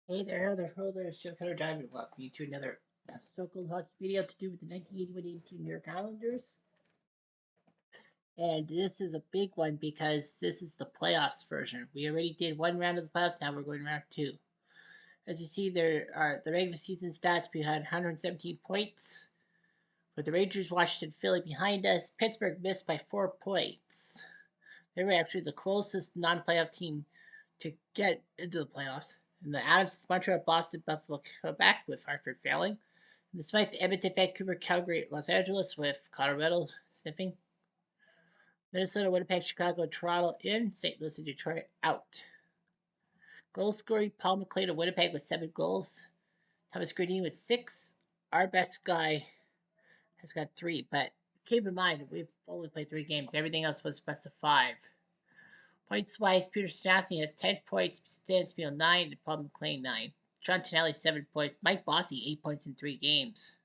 Hey there, other holders, Joe Cutter Diamond. Welcome you to another Stone Cold Hockey video to do with the 1981 Team New York Islanders. And this is a big one because this is the playoffs version. We already did one round of the playoffs, now we're going to round two. As you see, there are the regular season stats. We had 117 points. With the Rangers, Washington, Philly behind us, Pittsburgh missed by 4 points. They were actually the closest non-playoff team to get into the playoffs. And the Adams, Montreal, Boston, Buffalo, Quebec with Hartford failing. And despite the Edmonton, Vancouver, Calgary, Los Angeles with Colorado sniffing. Minnesota, Winnipeg, Chicago, Toronto in. St. Louis and Detroit out. Goal scoring, Paul McLean of Winnipeg with 7 goals. Thomas Green with 6. Our best guy has got 3, but keep in mind, we've only played 3 games. Everything else was best of 5. Points wise, Peter Stastny has 10 points, Stansfield 9, and Paul McLean 9. John Tonelli 7 points, Mike Bossy 8 points in 3 games.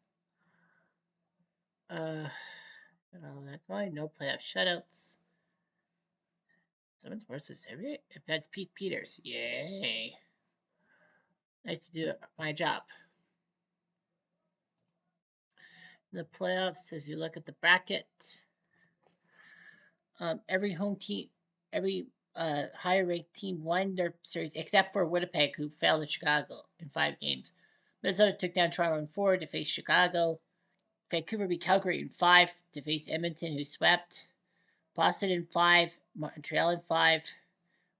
That's why no playoff shutouts. Someone's worse than every. If that's Pete Peters, yay! Nice to do my job. In the playoffs, as you look at the bracket, every home team, every higher ranked team won their series except for Winnipeg, who fell to Chicago in 5 games. Minnesota took down Toronto in 4 to face Chicago. Vancouver beat Calgary in 5 to face Edmonton, who swept. Boston in 5, Montreal in 5,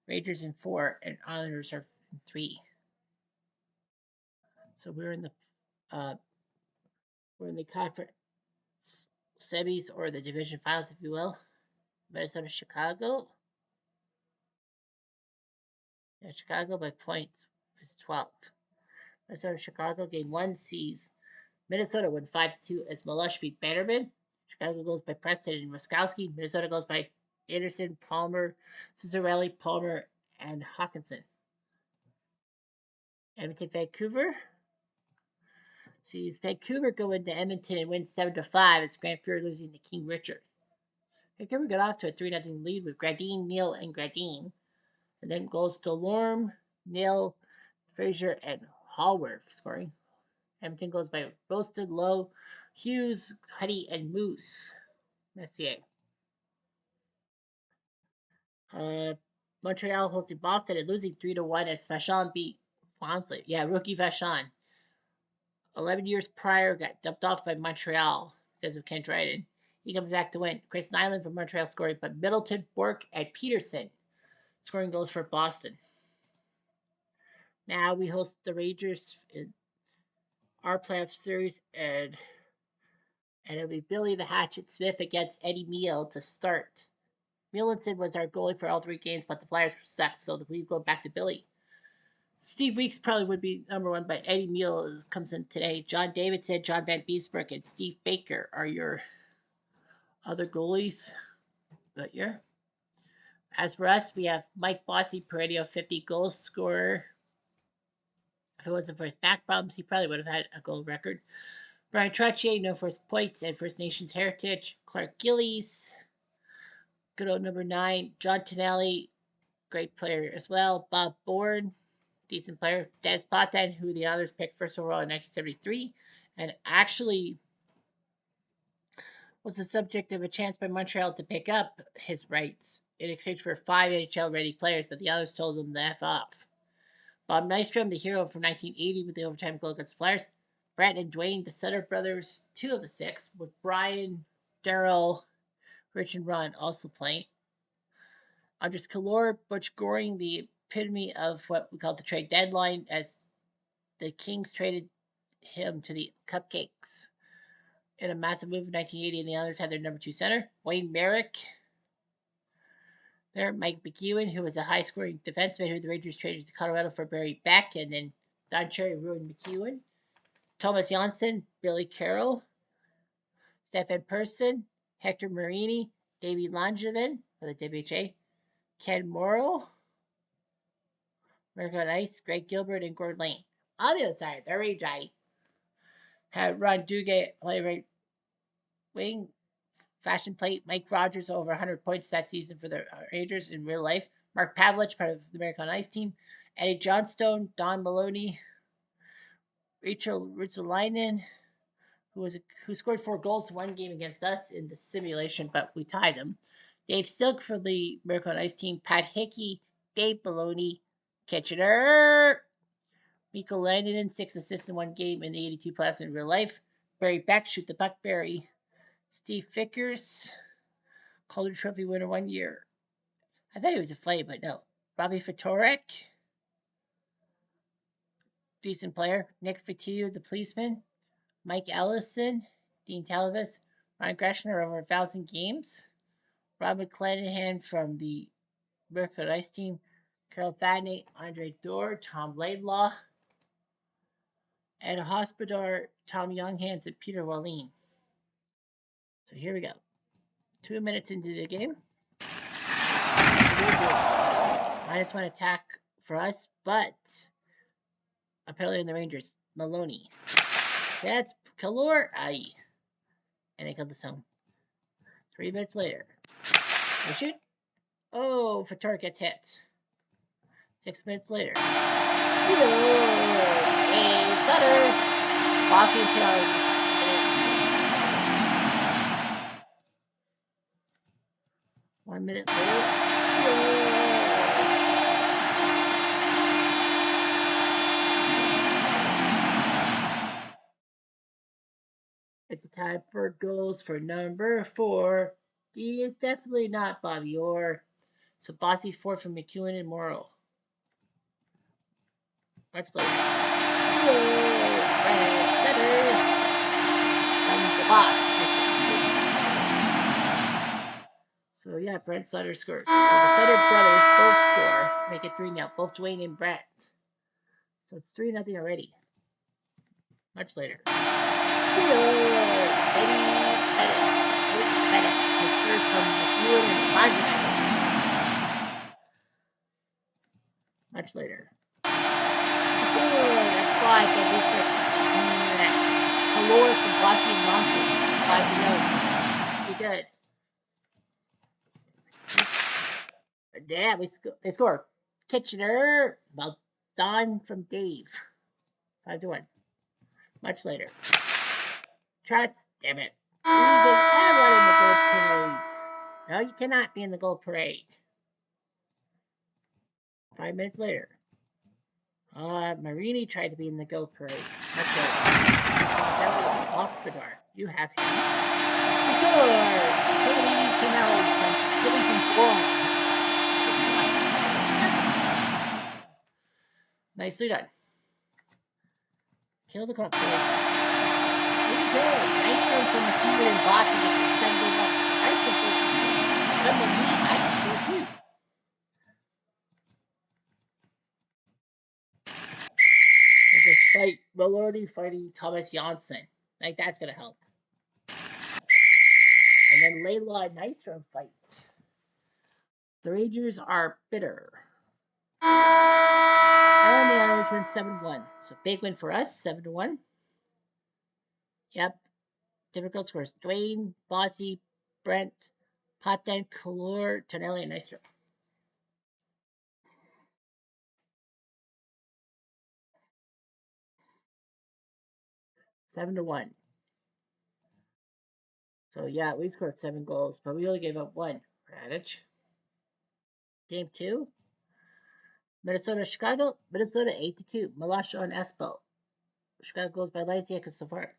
Rangers in 4, and Islanders are in 3. So we're in the conference semis, or the division finals, if you will. Minnesota, Chicago. Yeah, Chicago by points is 12. Minnesota, Chicago game 1 sees Minnesota win 5-2 as Melush beat Bannerman. Chicago goes by Preston and Roskowski. Minnesota goes by Anderson, Palmer, Cicerelli, Palmer, and Hawkinson. Edmonton, Vancouver. Sees Vancouver go into Edmonton and win 7-5 as Grant Fuhr losing to King Richard. Vancouver got off to a 3-0 lead with Gradine, Neal, and Gradine. And then goes to Lorme, Neal, Fraser, and Hallworth scoring. Edmonton goes by Roasted, Lowe, Hughes, Cuddy, and Moose. Messier. Montreal hosting Boston and losing 3-1 as Vachon beat Walmsley. Yeah, rookie Vachon. 11 years prior, got dumped off by Montreal because of Ken Dryden. He comes back to win. Chris Nyland from Montreal scoring, but Middleton, Bork, and Peterson scoring goals for Boston. Now we host the Rangers in our playoff series, and it'll be Billy the Hatchet Smith against Eddie Meal to start. Melanson was our goalie for all 3 games, but the Flyers sucked, so we go back to Billy. Steve Weeks probably would be number 1, but Eddie Meal comes in today. John Davidson, John Van Beesbrook, and Steve Baker are your other goalies that year. As for us, we have Mike Bossy, perennial 50 goal scorer. If it wasn't for his back problems, he probably would have had a goal record. Brian Trottier, known for his points and First Nations heritage. Clark Gillies, good old number 9. John Tonelli, great player as well. Bob Bourne, decent player. Dennis Potvin, who the others picked first overall in 1973, and actually was the subject of a chance by Montreal to pick up his rights in exchange for 5 NHL-ready players, but the others told him to F off. Bob Nystrom, the hero from 1980 with the overtime goal against the Flyers. Brett and Dwayne, the Sutter brothers, 2 of the 6, with Brian, Daryl, Rich, and Ron also playing. Andres Kalor, Butch Goring, the epitome of what we call the trade deadline, as the Kings traded him to the Cupcakes in a massive move in 1980, and the others had their number 2 center. Wayne Merrick. There, Mike McEwen, who was a high-scoring defenseman who the Rangers traded to Colorado for Barry Beck, and then Don Cherry ruined McEwen. Thomas Janssen, Billy Carroll, Stefan Persson, Hector Marini, Davey Langevin for the WHA, Ken Morrow, American Ice, Greg Gilbert, and Gord Lane. On the other side, the Rangers had Ron Duguay play right wing, fashion plate, Mike Rogers over 100 points that season for the Rangers in real life, Mark Pavelich, part of the American Ice team, Eddie Johnstone, Don Maloney, Rachel Rutsalainen, who scored 4 goals in one game against us in the simulation, but we tied him. Dave Silk for the Miracle on Ice team. Pat Hickey, Dave Maloney, Kitchener. Mikko Landinen, 6 assists in one game in the 82 playoffs in real life. Barry Beck, shoot the puck, Barry. Steve Vickers, Calder Trophy winner 1 year. I thought he was a Flame, but no. Robbie Ftorek, decent player. Nick Fotiu, the policeman. Mike Ellison, Dean Talavis, Ryan Greschner over 1,000 games. Rob McClanahan from the Miracle Ice team. Carol Fadney, Andre Dorr, Tom Laidlaw, Ed Hospodar, Tom Younghans, and Peter Wallin. So here we go. 2 minutes into the game. -1 attack for us, but a penalty on the Rangers. Maloney. That's Kalor. Aye. And they cut this home. 3 minutes later. They shoot. Oh, Fatar gets hit. 6 minutes later. Hey, Sutter. Walking to 1 minute later. It's a time for goals for number 4. He is definitely not Bobby Orr. So Bossy's 4 from McEwen and Morrow. Much later. Sutter from the boss. So yeah, Brent Sutter scores. So the Sutter brothers both score. Make it 3-0. Both Dwayne and Brett. So it's 3-0 already. Much later. Bennett. His first from McEwen and Bonjack. Much later. That's 5 for District. Kalor from Bossy and Johnson. 5-0. Be good. Yeah, they score. Kitchener. Well done from Dave. 5-1. Much later. Trotz, damn it. Ever in the goal parade. No, you cannot be in the goal parade. 5 minutes later. Marini tried to be in the goal parade. Much later. Hospodar. You have him. He scored! Tony Canelli from Philly from Florida. Nicely done. Kill the clock, boys. Nice throw from McEwen and Boston gets the 7-1. Nice throw from me. I can score too. There's a fight. Maloney fighting Thomas Janssen. Like that's gonna help. And then Layla and Nystrom fight. The Rangers are bitter. And the Islanders win 7-1. So big win for us, 7-1. Yep. Difficult scores. Dwayne, Bossy, Brent, Potten, Kalor, Tonelli, and Nystrom. Seven to 1. So yeah, we scored 7 goals, but we only gave up 1. Radich. Game 2. Minnesota, Chicago. Minnesota 8-2. Malasha and Espo. Chicago goes by Lysiak and Safari.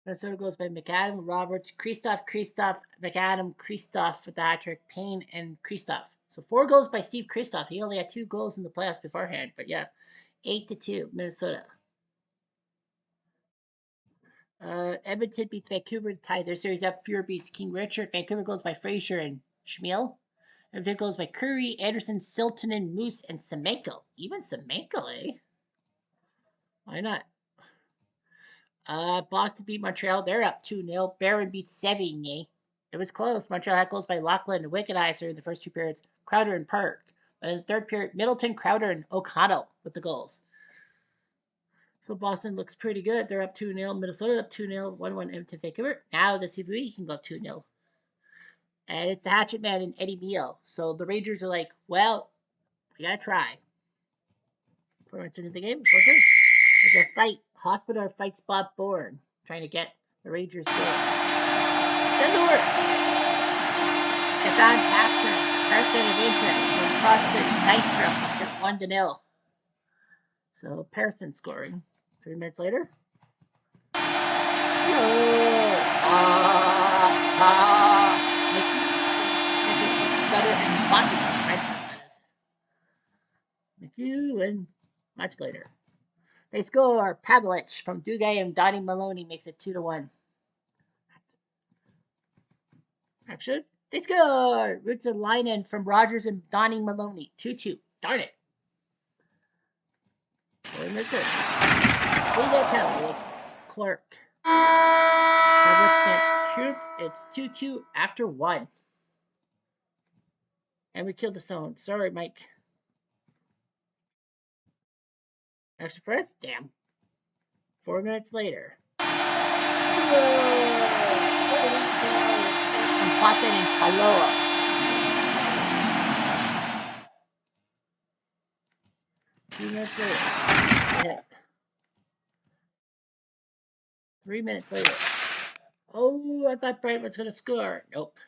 Minnesota goes by McAdam, Roberts, Kristoff, McAdam, Kristoff with the hat trick, Payne, and Kristoff. So 4 goals by Steve Kristoff. He only had 2 goals in the playoffs beforehand, but yeah, 8-2, Minnesota. Edmonton beats Vancouver to tie their series up. Fuhr beats King Richard. Vancouver goes by Fraser and Schmiel. Edmonton goes by Curry, Anderson, Siltanen, Moose, and Semenko. Even Semenko, eh? Why not? Boston beat Montreal. They're up 2-0. Barron beats Sevigny. It was close. Montreal had goals by Lachlan and Wickenheiser in the first 2 periods. Crowder and Park. But in the third period, Middleton, Crowder, and O'Connell with the goals. So Boston looks pretty good. They're up 2-0. Minnesota up 2-0. 1-1 Edmonton, Vancouver. Now the CBV can go 2-0. And it's the Hatchet Man and Eddie Beal. So the Rangers are like, well, we gotta try. Before I turn into the game, there's a fight. Hospodar fights Bob Bourne, trying to get the Rangers going. Doesn't work. Stefan Pastor, person of interest from Proston Nystrom, makes it 1-0. So Persson scoring. 3 minutes later. McHugh, much later. They score. Pavelich from Duguay and Donnie Maloney makes it 2-1. Action. They score. Roots and Leinen from Rogers and Donnie Maloney. 2-2. Darn it. 4 minutes later. Penalty. Clark. It's 2-2 after 1. And we killed the zone. Sorry, Mike. Extra press? Damn. 4 minutes later. Potten and Kaloa. A few minutes later. 3 minutes later. Oh, I thought Brent was going to score. Nope.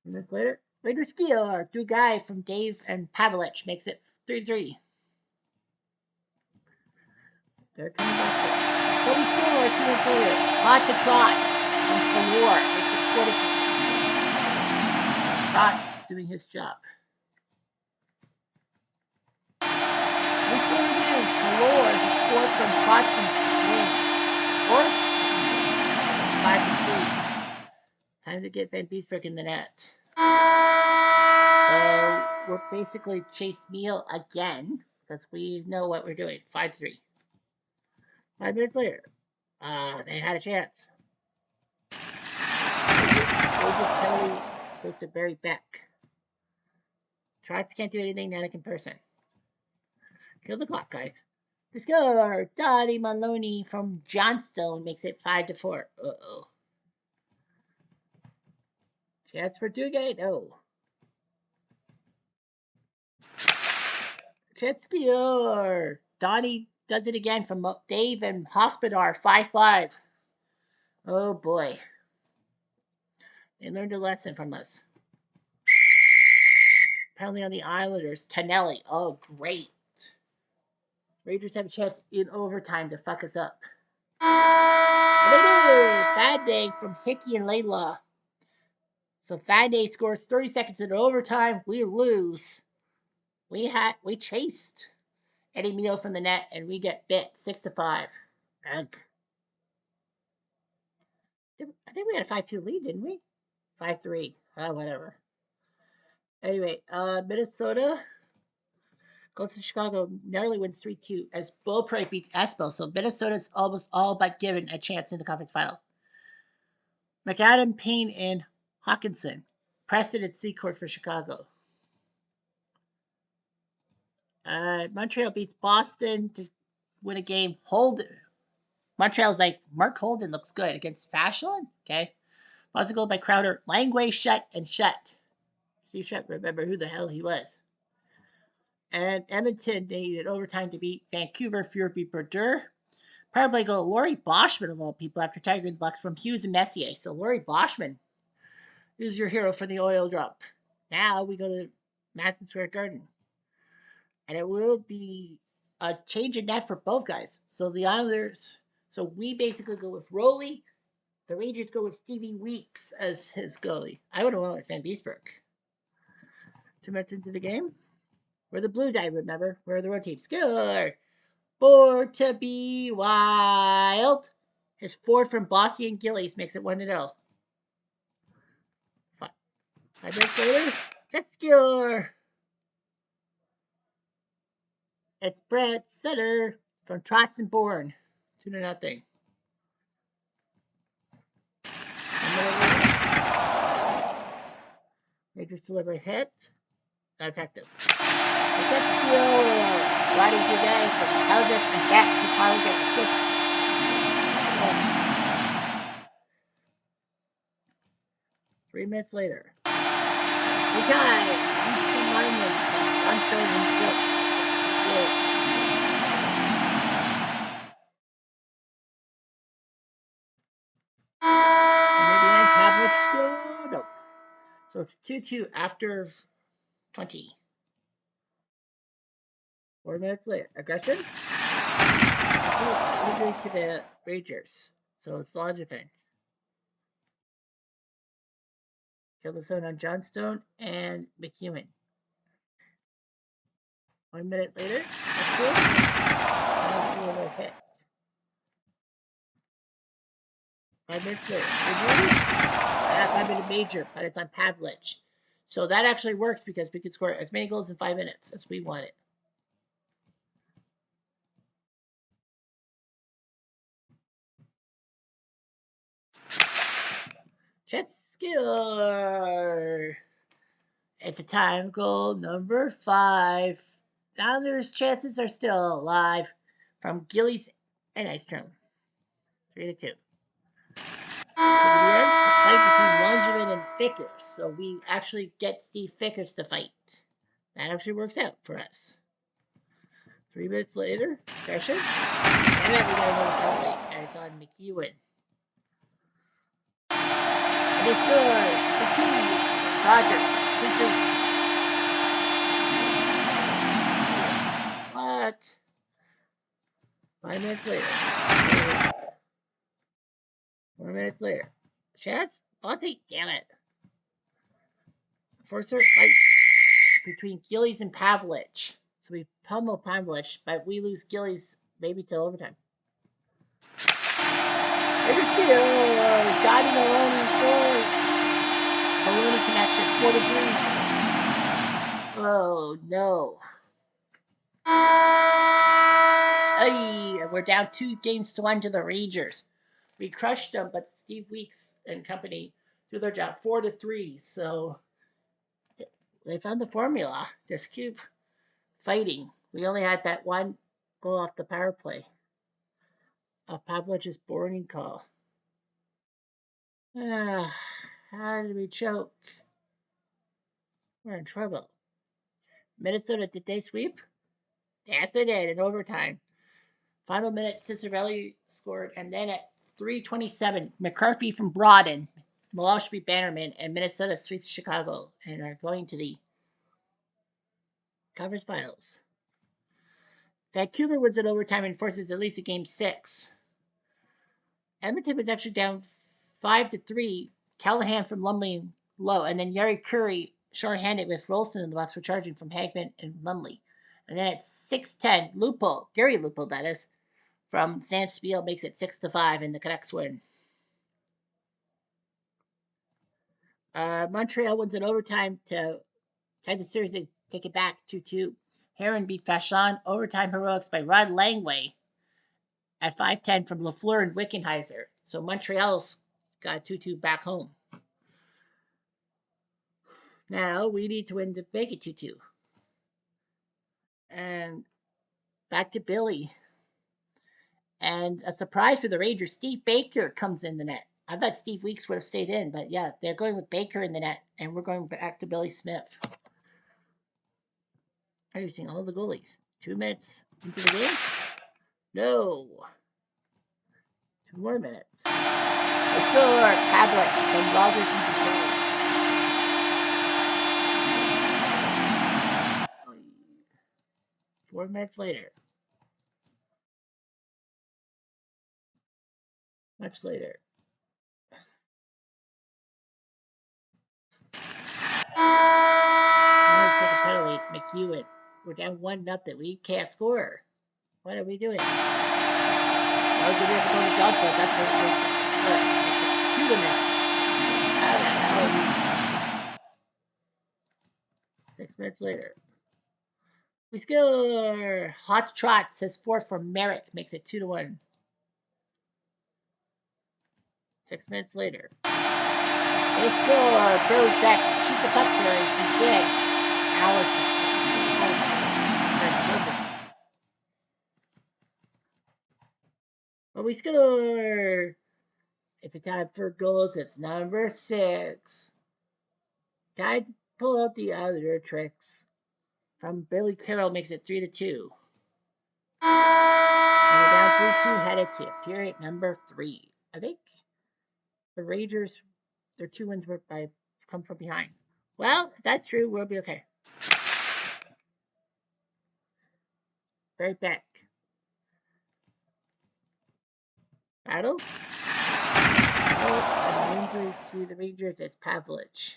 3 minutes later. Rangers score. Duguay from Dave and Pavelich makes it 3-3. They're coming back. Cody score 2 minutes later. Hot to trot from Kalor makes it 43. Trot's doing his job. We score again. Kalor scored from Trot's wing. Or 5-3. Time to get Van Beesbrook in the net. So we're basically chase Meal again because we know what we're doing. 5-3. 5 minutes later, they had a chance. Kelly goes to Barry Beck. Trots can't do anything Nanik in person. Kill the clock, guys. The score! Donnie Maloney from Johnstone makes it 5-4. Uh-oh. Chance for Duguay? No. Chance score! Donnie does it again from Dave and Hospodar. 5-5. Oh boy. They learned a lesson from us. Penalty on the Islanders. Tonelli. Oh, great. Rangers have a chance in overtime to fuck us up. Bad day from Hickey and Layla. So Fadday scores 30 seconds into overtime. We lose. We chased Eddie Meal from the net, and we get bit 6-5. I think we had a 5-2 lead, didn't we? 5-3. Whatever. Anyway, Minnesota goes to Chicago, narrowly wins 3-2 as Beaupre beats Espel. So Minnesota's almost all but given a chance in the conference final. McAdam, Payne, and Hawkinson. Preston and Secord for Chicago. Montreal beats Boston to win a game. Montreal's like, Mark Holden looks good against Fashion. Okay. Boston goal by Crowder. Langway, Shutt, and Shutt. Steve Shutt, remember who the hell he was. And Edmonton, they needed overtime to beat Vancouver. Furby Brodeur. Power play goal, Laurie Boschman of all people after Tiger in the box from Hughes and Messier. So Laurie Boschman is your hero for the oil drop. Now we go to Madison Square Garden. And it will be a change in net for both guys. So the Islanders, so we basically go with Rowley. The Rangers go with Stevie Weeks as his goalie. I would have went with Van Beesbrook. 2 minutes into the game. We're the Blue Die, remember? We're the road team. Score! For to be wild. His fourth from Bossy and Gillies makes it 1-0. 5 minutes later, let's score! It's Brett Sutter from Trotz and Bourne. 2-0. Rangers deliver a hit. Not effective. It's still riding today for Elvis and Jack to finally get assist. 3 minutes later. We got Easton Lyman and Johnstone and Silk. Nope. So it's 2-2 after 20. 4 minutes later. Aggression? Injury to the Rangers. So it's law defense. Kill the zone on Johnstone and McEwen. 1 minute later. Hit. 5 minutes later. 5 minute major, but it's on Pavlich. So that actually works because we can score as many goals in 5 minutes as we want it. Chetskier. It's a time goal number 5. Sounders' chances are still alive from Gillies and Ekstrom. 3-2. Fight between Longerman and Vickers. So we actually get Steve Vickers to fight. That actually works out for us. 3 minutes later, pressure. And then we got another penalty, and it's on McEwen. And they score. The 2. Rogers. 2-3. What? 5 minutes later. 4 minutes later. Chance? Bossy? Damn it. First fight between Gillies and Pavlich. So we pummel Pavlich, but we lose Gillies maybe till overtime. Dottie Maloney scores. Maloney connection, 4-3. Oh no. Ay, we're down 2-1 to the Rangers. We crushed them, but Steve Weeks and company do their job 4-3. So they found the formula. Just keep fighting. We only had that one goal off the power play of Pavlich's boarding call. How did we choke? We're in trouble. Minnesota, did they sweep? Yes, they did in overtime. Final minute, Cicerelli scored, and then at 3:27, McCarthy from Broaden, Milosh Bannerman, and Minnesota sweep Chicago and are going to the conference finals. Vancouver wins in overtime and forces at least a game 6. Edmonton was actually down 5-3. Callahan from Lumley low, and then Yari Curry shorthanded with Rolston in the box for charging from Hagman and Lumley. And then at 6:10, Lupo, Gary Lupo, that is, from Stan Spiel makes it 6-5, and the Canucks win. Montreal wins in overtime to tie the series and take it back 2-2. Heron beat Vachon. Overtime heroics by Rod Langway at 5:10 from Lafleur and Wickenheiser. So Montreal's got 2-2 back home. Now we need to win to make it 2-2. And back to Billy. And a surprise for the Rangers, Steve Baker comes in the net. I thought Steve Weeks would have stayed in, but yeah, they're going with Baker in the net, and we're going back to Billy Smith. Introducing all the goalies. 2 minutes into the game? No. 2 more minutes. They score Pavlich from Rogers and Detroit. 4 minutes later. Much later. Penalty, it's McEwen. We're down 1-0. We can't score. What are we doing? I'll give it to Tony Johnson. That's what we're 2 minutes. How the hell are we? 6 minutes later. We score. Hot Trot says 4 for Merrick. Makes it 2-1. 6 minutes later. They score. Prozac shoot the puck there. He did. Allison. But we score. It's a time for goals. It's number 6. Time to pull out the other tricks. From Billy Carroll makes it 3-2. And we're down 3-2 headed to period number 3. I think the Rangers, their 2 wins were by come from behind. Well, if that's true, we'll be okay. Right back. Battle. Oh, an injury to the Rangers. It's Pavlich.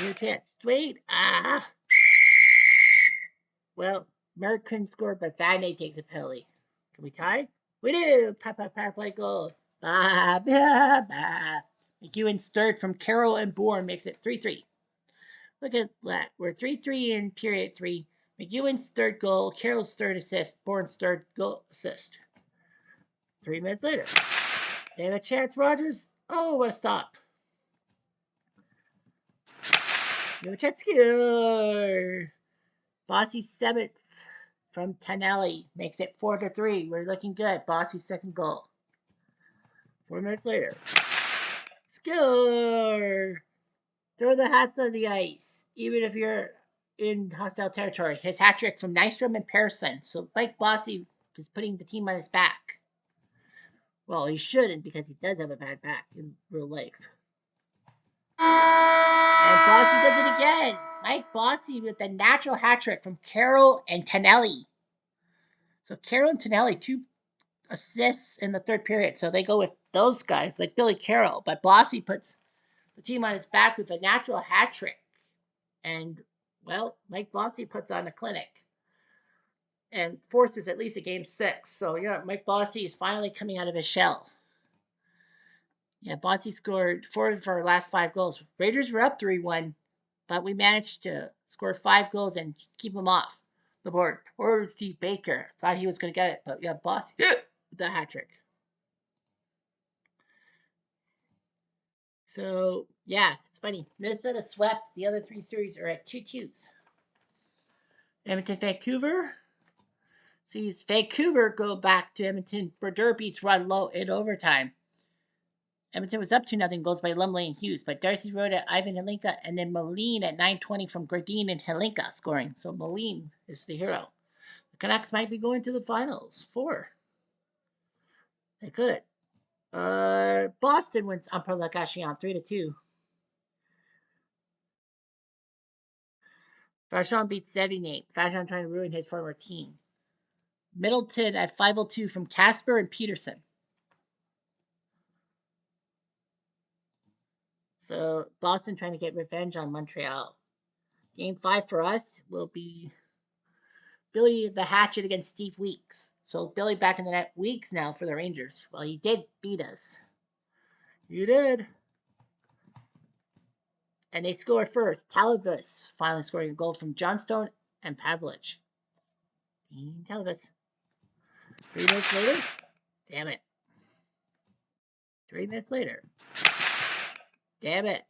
New chance. Wait. Well, Merrick couldn't score, but Vanney takes a penalty. Can we tie? We do. Power play goal. McEwen's third from Carroll and Bourne makes it 3-3. Look at that. We're 3-3 in period 3. McEwen's third goal, Carroll's third assist, Bourne's third goal assist. 3 minutes later. They have a chance, Rogers. Oh, what a stop. Novacetsky. Bossy 7th from Tonelli makes it 4-3. We're looking good. Bossy's second goal. 4 minutes later. Score. Throw the hats on the ice, even if you're in hostile territory. His hat trick from Nystrom and Persson. So Mike Bossy is putting the team on his back. Well, he shouldn't because he does have a bad back in real life. And Bossy does it again. Mike Bossy with a natural hat trick from Carroll and Tonelli. So Carroll and Tonelli, 2 assists in the third period. So they go with those guys like Billy Carroll. But Bossy puts the team on his back with a natural hat trick. And, well, Mike Bossy puts on a clinic and forces at least a game 6. So, yeah, Mike Bossy is finally coming out of his shell. Yeah, Bossy scored 4 of our last 5 goals. Rangers were up 3-1, but we managed to score 5 goals and keep them off the board. Poor Steve Baker. Thought he was going to get it, but yeah, Bossy with the hat trick. So, yeah, it's funny. Minnesota swept. The other 3 series are at 2-2s. Edmonton, Vancouver. Sees Vancouver go back to Edmonton. Brodeur beats run low in overtime. Edmonton was up 2-0 goals by Lumley and Hughes, but Darcy Rhoda, Ivan Helinka, and then Moline at 9:20 from Gradine and Helinka scoring. So Moline is the hero. The Canucks might be going to the finals. 4. They could. Boston wins Upper Lagachan 3-2. Vachon beats Sevigny. Vachon trying to ruin his former team. Middleton at 5:02 from Casper and Peterson. So Boston trying to get revenge on Montreal. Game 5 for us will be Billy the Hatchet against Steve Weeks. So Billy back in the net. Weeks now for the Rangers. Well, he did beat us. You did. And they score first. Talibus finally scoring a goal from Johnstone and Pavlich. Talibus. 3 minutes later. Damn it. 3 minutes later. Damn it.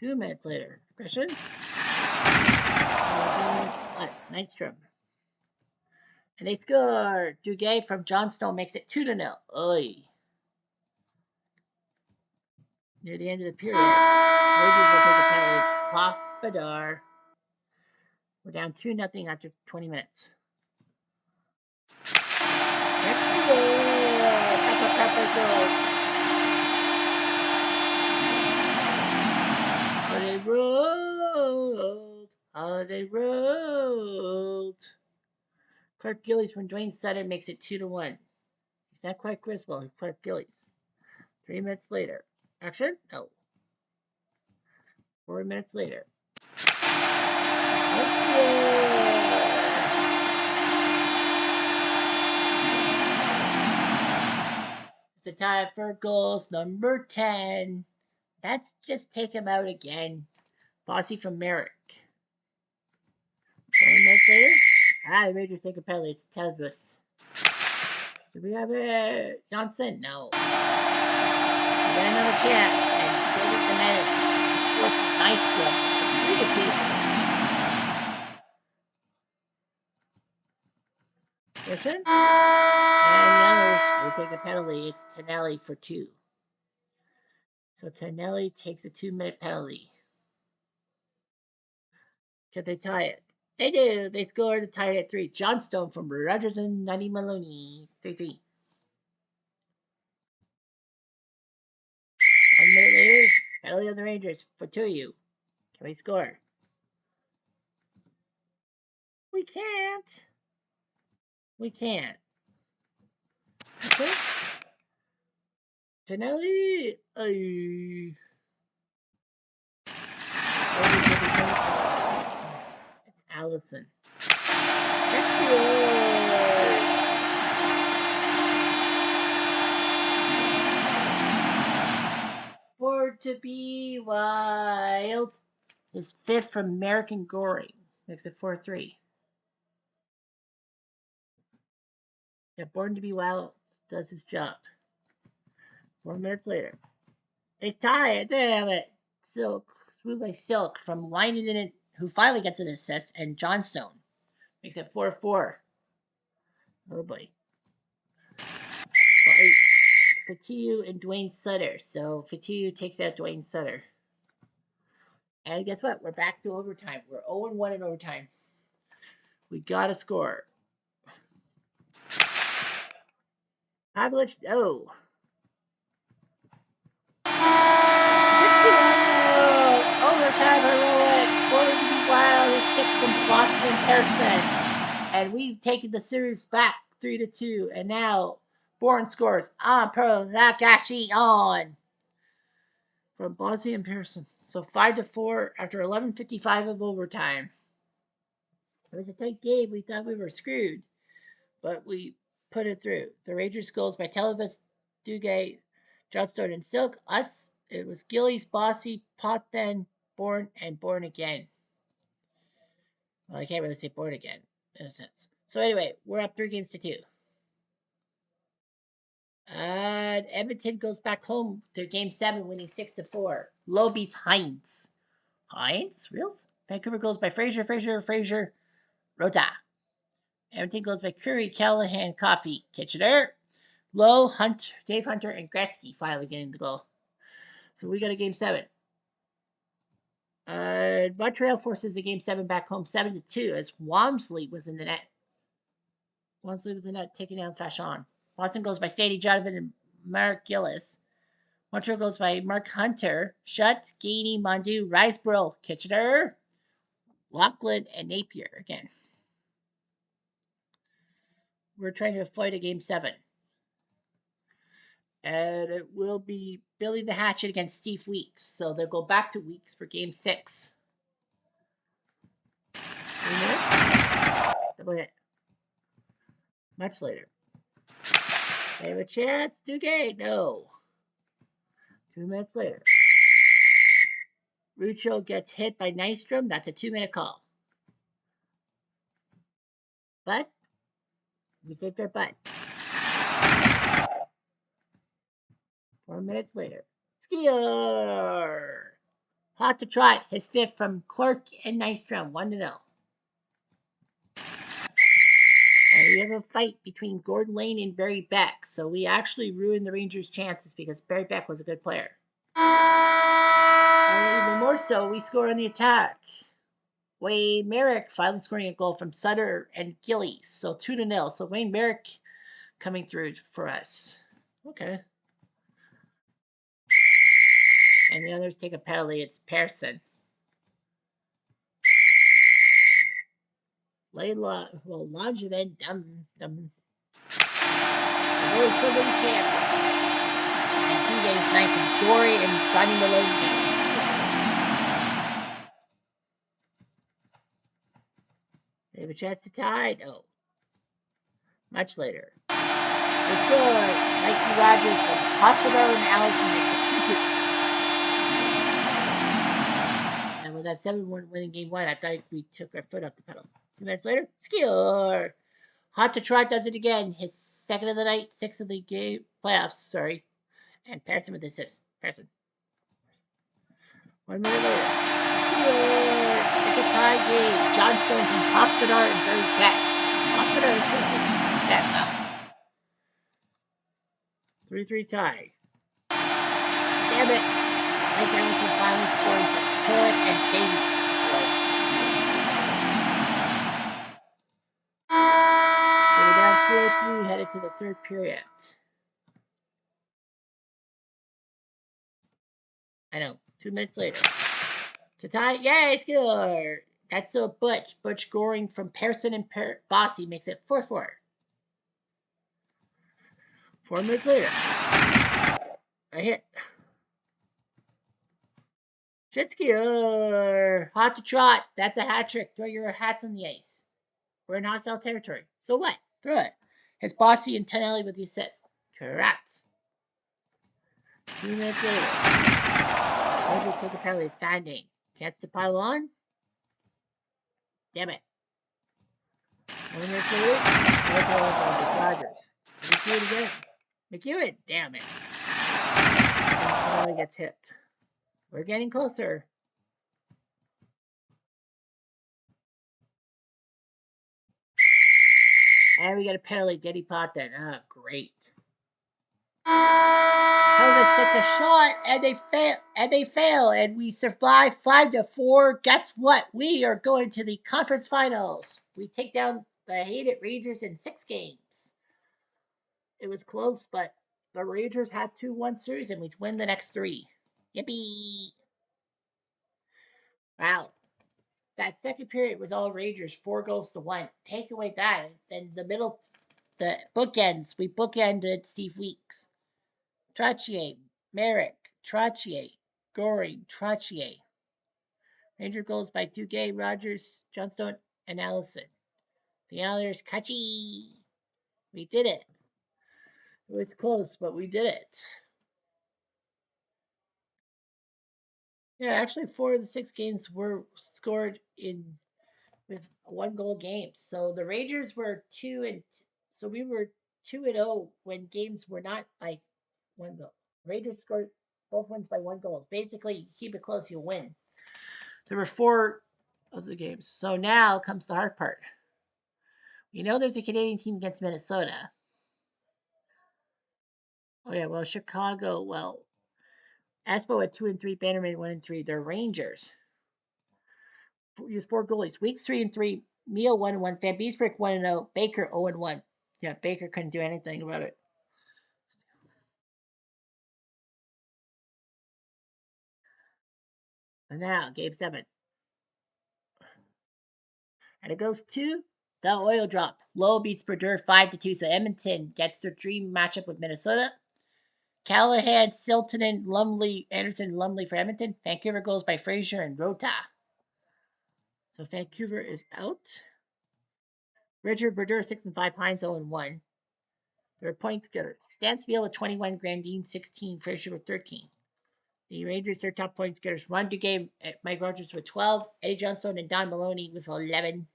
2 minutes later. Christian. Nystrom. And they score. Duguay from Johnstone makes it 2-0. Oy. Near the end of the period. Rangers will take a penalty. Hospodar. We're down 2-0 after 20 minutes. Holiday Road. Holiday Road. Clark Gillies from Dwayne Sutter makes it 2-1. He's not Clark Griswold, he's Clark Gillies. 3 minutes later. Action? No. 4 minutes later. It's a time for goals number 10. Let's just take him out again. Bossy from Merrick. 4 minutes later. The Rangers take a penalty. It's Telbus. Do we have a Johnson? No. We got another chance. And David Jimenez forces Nystrom. 3-2. Pearson. And Yellow will take a penalty. It's Tonelli for 2. So Tonelli takes a 2-minute penalty. Can they tie it? They do. They score to tie it at 3. Johnstone from Rogers and Nutty Maloney. 3-3. 1 minute later, penalty on the Rangers for 2 of you. Can we score? We can't. We can't. Okay. Tonelli. It's Allison. That's good. For to be wild. His 5th from American Goring. Makes it 4-3. Yeah, Born to be Wild does his job. 4 minutes later. They tie it. Damn it. Silk. Smooth like Silk from Winan, who finally gets an assist, and Johnstone. Makes it 4-4. Oh boy. Fatiou and Dwayne Sutter. So Fatiou takes out Dwayne Sutter. And guess what? We're back to overtime. We're 0-1 in overtime. We got to score. Pavlich, oh. Overtime heroic. Forward to be wild. His 6 from Boston Pearson. And we've taken the series back 3-2. And now Bourne scores on Pearl Nakashi on from Boston and Pearson. So 5-4 after 11:55 of overtime. It was a tight game. We thought we were screwed, but we put it through. The Rangers goals by Televis, Duguay, Johnstone, and Silk. Us, it was Gillies, Bossy, Potvin, Born, and Born again. Well, I can't really say Born again in a sense. So anyway, we're up 3-2. And Edmonton goes back home to Game 7, winning 6-4. Low beats Hines. Hines? Reals? Vancouver goes by Fraser, Rota. Edmonton goes by Curry, Callahan, Coffee, Kitchener, Lowe, Hunt, Dave Hunter, and Gretzky finally getting the goal. So we got a Game 7. Montreal forces a Game 7 back home 7-2 as Walmsley was in the net. Walmsley was in the net taking down Fashon. Boston goes by Stady, Jonathan, and Mark Gillis. Montreal goes by Mark Hunter, Shutt, Gainey, Mondu, Riseborough, Kitchener, Lachlan, and Napier again. We're trying to avoid a Game 7. And it will be Billy the Hatchet against Steve Weeks. So they'll go back to Weeks for Game 6. 3 minutes? Double hit. Much later. They have a chance. Duguay? No. 2 minutes later. Rucho gets hit by Nystrom. That's a 2-minute call. But we saved their butt. 4 minutes later. Skier! Hot to trot. His 5th from Clark and Nystrom. 1-0. And we have a fight between Gordon Lane and Barry Beck. So we actually ruined the Rangers' chances because Barry Beck was a good player. And even more so, we score on the attack. Wayne Merrick finally scoring a goal from Sutter and Gillies. So 2-0. So Wayne Merrick coming through for us. Okay. And the others take a penalty. It's Pearson. Longevin, dum. The World Series champion. And 2 games night from Dory and Johnny Maloney. They have a chance to tie? No. Much later. It's good. Mikey Rogers from Hospital and Allison. And with that 7-1 winning Game 1, I thought we took our foot off the pedal. 2 minutes later, score. Hot to Trot does it again. His 2nd of the night, 6th of the game playoffs. Sorry, and Pearson with the assist. Pearson. 1 minute later, score. It's a tie game. Johnstone from Hospital and Barry Beck. Hospital that. 3-3 tie. Damn it. Mike Anderson finally scores Torrent and Davies. So we're down 4-3 headed to the third period. I know. 2 minutes later. To tie. Yay, score! That's still Butch. Butch scoring from Pearson and Bossy makes it 4-4. 4 minutes later. A hit. Shitsky, hot to trot. That's a hat trick. Throw your hats on the ice. We're in hostile territory. So what? Throw it. His Bossy and Tonelli with the assist. Correct. 2 minutes later. Andrew took a penalty standing. Chance to pile on? Damn it. 1 minute later. Rogers. McEwen again. McEwen. Damn it. Tonelli gets hit. We're getting closer. And we get a penalty. Getty pot then. Oh, great. Helmets take a shot and they fail and we survive 5-4. Guess what? We are going to the conference finals. We take down the hated Rangers in 6 games. It was close, but the Rangers had 2-1 series and we win the next 3. Yippee! Wow. That second period was all Rangers, 4-1. Take away that, then the bookends. We bookended Steve Weeks. Trottier, Merrick, Trottier, Goring, Trottier. Ranger goals by Duguay, Rogers, Johnstone, and Allison. The Islanders, Kachi. We did it. It was close, but we did it. Yeah, actually 4 of the 6 games were scored with 1-goal games. So the Rangers were 2 so we were 2-0 when games were not like 1 goal. Rangers scored both wins by 1 goal. Basically, you keep it close, you'll win. There were 4 of the games. So now comes the hard part. You know there's a Canadian team against Minnesota. Oh yeah, well Chicago, Espo at 2-3, Bannerman 1-3. They're Rangers. Use 4 goalies. Weeks 3-3, Neal 1-1, Van Beesbrook 1-0, Baker 0-1. Yeah, Baker couldn't do anything about it. And now, game 7. And it goes to the oil drop. Low beats Brodeur 5-2. So Edmonton gets their dream matchup with Minnesota. Callahan, Siltanen, Lumley, Anderson, Lumley for Edmonton. Vancouver goes by Fraser and Rota. So Vancouver is out. Richard Brodeur 6-5, Hines 0-1. They're point getters. Stansfield with 21, Grandin 16, Fraser with 13. The Rangers, their top point getters. Ron Duguay, Mike Rogers with 12, Eddie Johnstone and Don Maloney with 11.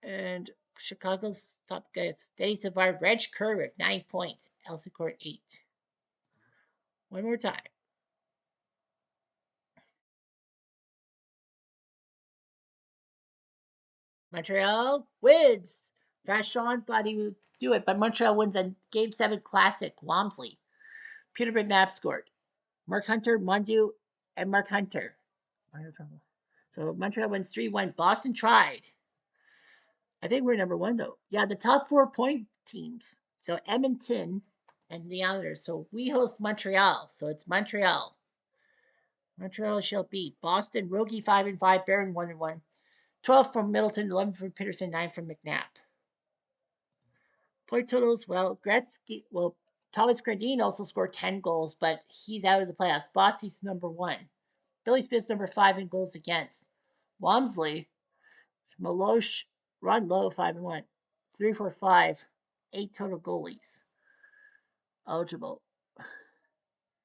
And Chicago's top guys, Denny Savard, Reg Kerr with 9 points, Elsa Court 8. One more time. Montreal wins. Vachon thought he would do it, but Montreal wins a Game 7 classic, Wamsley. Peter McNabb scored. Mark Hunter, Mondu, and Mark Hunter. So Montreal wins 3-1. Boston tried. I think we're number 1, though. Yeah, the top 4 point teams. So Edmonton and the Islanders. So we host Montreal. So it's Montreal. Montreal shall beat Boston, Rogie 5-5, Barron 1-1. 12 from Middleton, 11 from Peterson, 9 from McNabb. Point totals, Gretzky, Thomas Grandin also scored 10 goals, but he's out of the playoffs. Bossy's number 1. Billy Smith's number 5 in goals against. Wamsley, Malosh, Ron Lowe 5-1. 3-4-5, 8 total goalies eligible.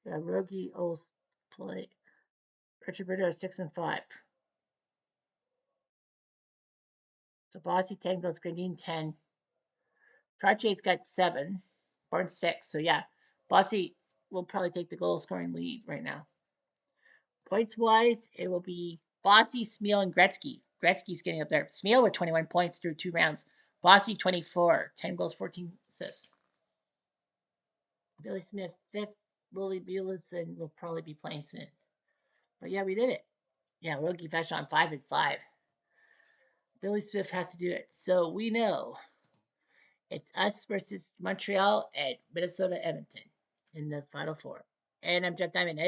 Rogie O's play. Richard Brodeur 6-5. So Bossy 10 goals, Grandin 10. Trotier's got 7. Barnes 6. So yeah, Bossy will probably take the goal scoring lead right now. Points wise, it will be Bossy, Smeal, and Gretzky. Gretzky's getting up there. Smeal with 21 points through 2 rounds. Bossy 24, 10 goals, 14 assists. Billy Smith 5th. Willie Buelison will probably be playing soon. But yeah, we did it. Yeah, rookie fashion on 5 and 5. Billy Smith has to do it. So we know it's us versus Montreal and Minnesota Edmonton in the Final Four. And I'm Jeff Diamond.